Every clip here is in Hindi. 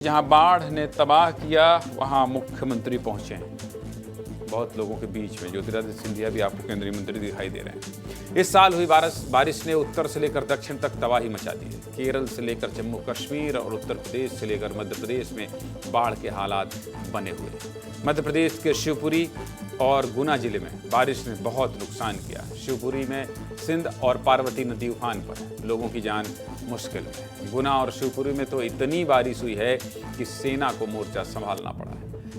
जहां बाढ़ ने तबाह किया वहां मुख्यमंत्री पहुंचे हैं बहुत लोगों के बीच में। ज्योतिरादित्य सिंधिया भी आपको केंद्रीय मंत्री दिखाई दे रहे हैं। इस साल हुई बारिश ने उत्तर से लेकर दक्षिण तक तबाही मचा दी है। केरल से लेकर जम्मू कश्मीर और उत्तर प्रदेश से लेकर मध्य प्रदेश में बाढ़ के हालात बने हुए हैं। मध्य प्रदेश के शिवपुरी और गुना जिले में बारिश ने बहुत नुकसान किया। शिवपुरी में सिंध और पार्वती नदी उफान पर है, लोगों की जान मुश्किल में। गुना और शिवपुरी में तो इतनी बारिश हुई है कि सेना को मोर्चा संभालना पड़ा है।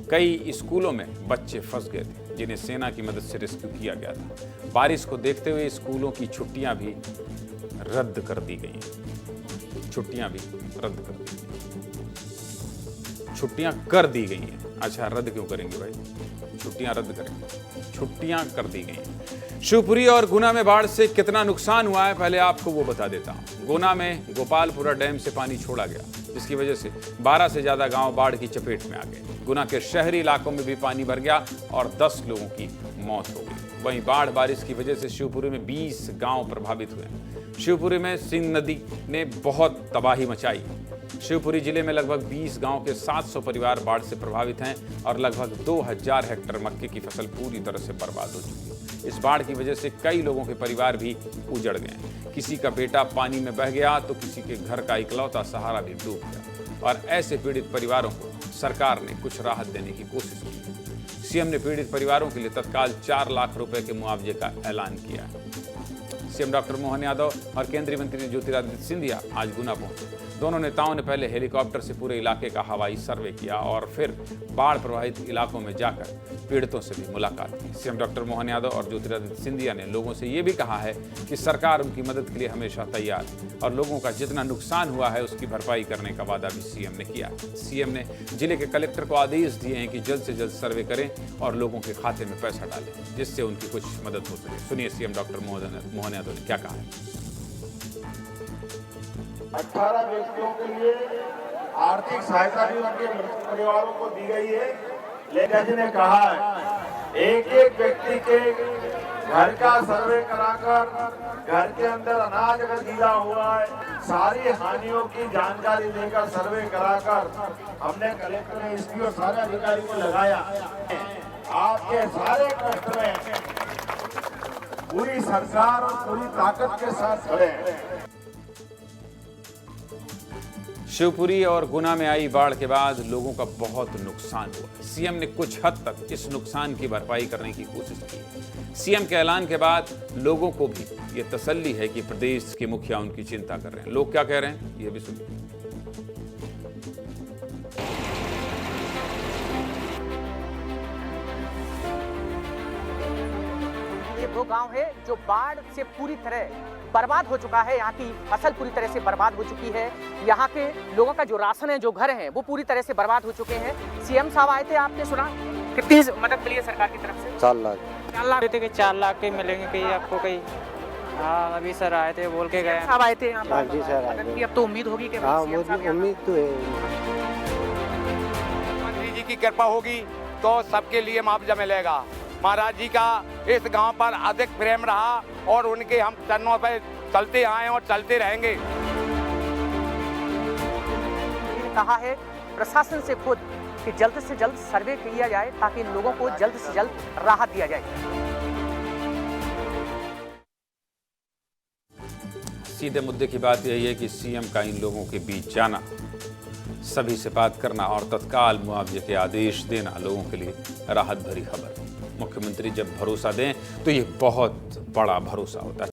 कई स्कूलों में बच्चे फंस गए थे जिन्हें सेना की मदद से रेस्क्यू किया गया था। बारिश को देखते हुए स्कूलों की छुट्टियां भी रद्द कर दी गई हैं। छुट्टियां कर दी गई हैं। अच्छा, रद्द क्यों करेंगे भाई? छुट्टियां रद्द करेंगे, छुट्टियां कर दी गई हैं। शिवपुरी और गुना में बाढ़ से कितना नुकसान हुआ है पहले आपको वो बता देता हूं। गुना में गोपालपुरा डैम से पानी छोड़ा गया, जिसकी वजह से 12 से ज्यादा गांव बाढ़ की चपेट में आ गए। गुना के शहरी इलाकों में भी पानी भर गया और 10 लोगों की मौत हो गई। वहीं बाढ़ बारिश की वजह से शिवपुरी में 20 गांव प्रभावित हुए। शिवपुरी में सिंध नदी ने बहुत तबाही मचाई। शिवपुरी जिले में लगभग 20 गांव के 700 परिवार बाढ़ से प्रभावित हैं और लगभग 2000 हेक्टेयर मक्के की फसल पूरी तरह से बर्बाद हो चुकी है। इस बाढ़ की वजह से कई लोगों के परिवार भी उजड़ गए। किसी का बेटा पानी में बह गया तो किसी के घर का इकलौता सहारा भी डूब गया। और ऐसे पीड़ित परिवारों को सरकार ने कुछ राहत देने की कोशिश की। सीएम ने पीड़ित परिवारों के लिए तत्काल 4 लाख रुपए के मुआवजे का ऐलान किया है। सीएम डॉक्टर मोहन यादव और केंद्रीय मंत्री ज्योतिरादित्य सिंधिया आज गुना पहुंचे। दोनों नेताओं ने पहले हेलीकॉप्टर से पूरे इलाके का हवाई सर्वे किया और फिर बाढ़ प्रभावित इलाकों में जाकर पीड़ितों से भी मुलाकात की। सीएम डॉक्टर मोहन यादव और ज्योतिरादित्य सिंधिया ने लोगों से ये भी कहा है कि सरकार उनकी मदद के लिए हमेशा तैयार है और लोगों का जितना नुकसान हुआ है उसकी भरपाई करने का वादा भी सीएम ने किया। सीएम ने जिले के कलेक्टर को आदेश दिए हैं कि जल्द से जल्द सर्वे करें और लोगों के खाते में पैसा डालें, जिससे उनकी कुछ मदद हो सके। सुनिए सीएम डॉक्टर मोहन यादव ने क्या कहा है। 18 व्यक्तियों के लिए आर्थिक सहायता भी उनके परिवारों को दी गई है। लेकिन जी ने कहा है एक एक व्यक्ति के घर का सर्वे कराकर घर के अंदर अनाज अगर गीला हुआ है सारी हानियों की जानकारी लेकर सर्वे कराकर हमने कलेक्टर ने एसपी और सारे अधिकारी को लगाया। आपके सारे कष्ट में पूरी सरकार और पूरी ताकत के साथ खड़े हैं। शिवपुरी और गुना में आई बाढ़ के बाद लोगों का बहुत नुकसान हुआ। सीएम ने कुछ हद तक इस नुकसान की भरपाई करने की कोशिश की। सीएम के ऐलान के बाद लोगों को भी ये तसल्ली है कि प्रदेश के मुखिया उनकी चिंता कर रहे हैं। लोग क्या कह रहे हैं ये भी सुनिए। ये वो गांव है जो बाढ़ से पूरी तरह बर्बाद हो चुका है। यहाँ की फसल पूरी तरह से बर्बाद हो चुकी है। यहाँ के लोगों का जो राशन है, जो घर है, वो पूरी तरह से बर्बाद हो चुके हैं। सीएम साहब आए थे, आपने सुना कितनी मदद मिली है सरकार की तरफ से? 4 लाख। 4 लाख कहते कि 4 लाख के मिलेंगे कहीं आपको कहीं। हाँ, अभी सर आए थे, बोल के गए। साहब आए थे यहाँ हाँ जी सर आए थे। अब तो उम्मीद होगी कि हाँ, उम्मीद तो है। मंत्री जी की कृपा होगी तो सबके लिए मुआवजा मिलेगा। महाराज जी का इस गांव पर अधिक प्रेम रहा और उनके हम चरणों पर चलते आए और चलते रहेंगे। कहा है प्रशासन से खुद कि जल्द से जल्द सर्वे किया जाए ताकि लोगों को जल्द से जल्द राहत दिया जाए। सीधे मुद्दे की बात यही है कि सीएम का इन लोगों के बीच जाना, सभी से बात करना और तत्काल मुआवजे के आदेश देना लोगों के लिए राहत भरी खबर है। मुख्यमंत्री जब भरोसा दें तो ये बहुत बड़ा भरोसा होता है।